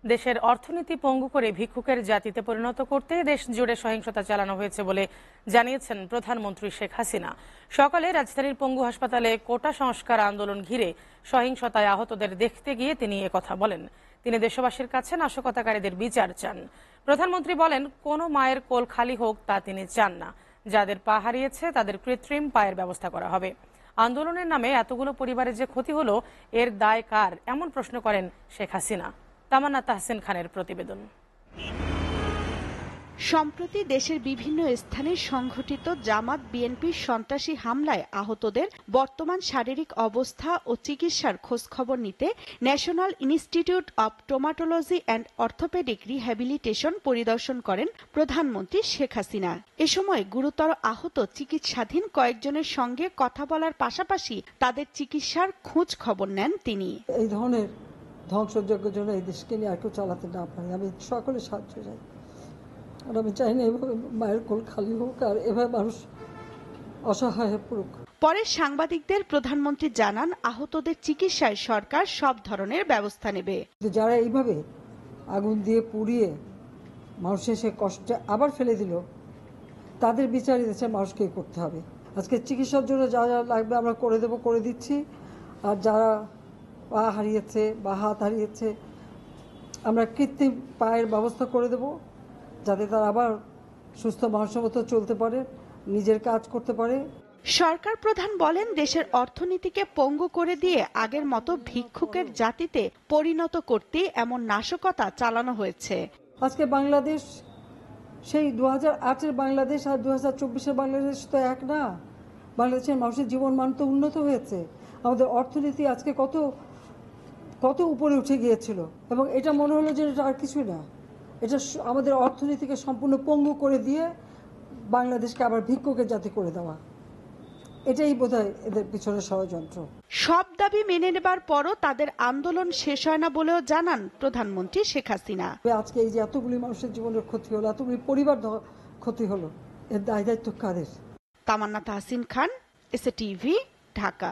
দেশের অর্থনীতি পঙ্গু করে ভিক্ষুকের জাতিতে পরিণত করতে দেশ জুড়ে সহিংসতা চালানো হয়েছে বলে জানিয়েছেন প্রধানমন্ত্রী শেখ হাসিনা। সকালে রাজধানীর পঙ্গু হাসপাতালে কোটা সংস্কার আন্দোলন ঘিরে সহিংসতায় আহতদের দেখতে গিয়ে তিনি একথা বলেন। তিনি দেশবাসীর কাছে নাশকতাকারীদের বিচার চান। প্রধানমন্ত্রী বলেন, কোনো মায়ের কোল খালি হোক তা তিনি চান না। যাদের পা হারিয়েছে তাদের কৃত্রিম পায়ের ব্যবস্থা করা হবে। আন্দোলনের নামে এতগুলো পরিবারের যে ক্ষতি হলো, এর দায় কার, এমন প্রশ্ন করেন শেখ হাসিনা। তামান্না তাহসিন খানের প্রতিবেদন। সম্প্রতি দেশের বিভিন্ন স্থানে সংঘটিত জামাত বিএনপির সন্ত্রাসী হামলায় আহতদের বর্তমান শারীরিক অবস্থা ও চিকিৎসার খোঁজখবর নিতে national institute of traumatology and orthopaedic rehabilitation পরিদর্শন করেন প্রধানমন্ত্রী শেখ হাসিনা। এ সময় গুরুতর আহত চিকিৎসাধীন কয়েকজনের সঙ্গে কথা বলার পাশাপাশি তাদের চিকিৎসার খোঁজ খবর নেন তিনি। এই ধরনের ধ্বংসযজ্ঞের জন্য এই দেশকে নিয়ে আর কেউ চালাতে না পারে, আমি সকলে সাহায্য চাই। আর আমি চাই না এভাবে মায়ের কোল খালি হোক আর এভাবে মানুষ অসহায় হয়ে পড়ুক। পরে সাংবাদিকদের প্রধানমন্ত্রী জানান, আহতদের চিকিৎসায় সরকার সব ধরনের ব্যবস্থা নেবে। যারা এইভাবে আগুন দিয়ে পুড়িয়ে মানুষের সে কষ্টে আবার ফেলে দিল, তাদের বিচার দেশের মানুষকে করতে হবে। আজকে চিকিৎসার জন্য যা যা লাগবে আমরা করে দেবো, করে দিচ্ছি। আর যারা পা হারিয়েছে বা হাত হারিয়েছে, আমরা কৃত্রিম পায়ের ব্যবস্থা করে দেব, যাতে তারা আবার সুস্থ মানুষের মতো চলতে পারে, নিজের কাজ করতে পারে। সরকার প্রধান বলেন, দেশের অর্থনীতিকে পঙ্গু করে দিয়ে আগের মতো ভিক্ষুকের জাতিতে পরিণত করতে এমন নাশকতা চালানো হয়েছে। আজকে বাংলাদেশ সেই 2008-এর বাংলাদেশ আর 2024-এর বাংলাদেশ তো এক না। বাংলাদেশের মানুষের জীবনমান তো উন্নত হয়েছে। আমাদের অর্থনীতি আজকে কত উপরে উঠে গিয়েছিল, এবং এটা মনে হলো যে এটা আর কিছুই না। এটা আমাদের অর্থনীতিকে সম্পূর্ণ পঙ্গু করে দিয়ে বাংলাদেশকে আবার ভিক্ষুকের জাতি করে দেওয়া, এটাই বোধহয় এদের পিছনে ষড়যন্ত্র। সব দাবি মেনে নেবার পরও তাদের আন্দোলন শেষ হয় না বলেও জানান প্রধানমন্ত্রী শেখ হাসিনা। আজকে এই যে এতগুলি মানুষের জীবনের ক্ষতি হলো, এতগুলি পরিবার ক্ষতি হলো, এর দায় দায়িত্ব কাদের? তামান্না তাহসিন খান, এসএ টিভি, ঢাকা।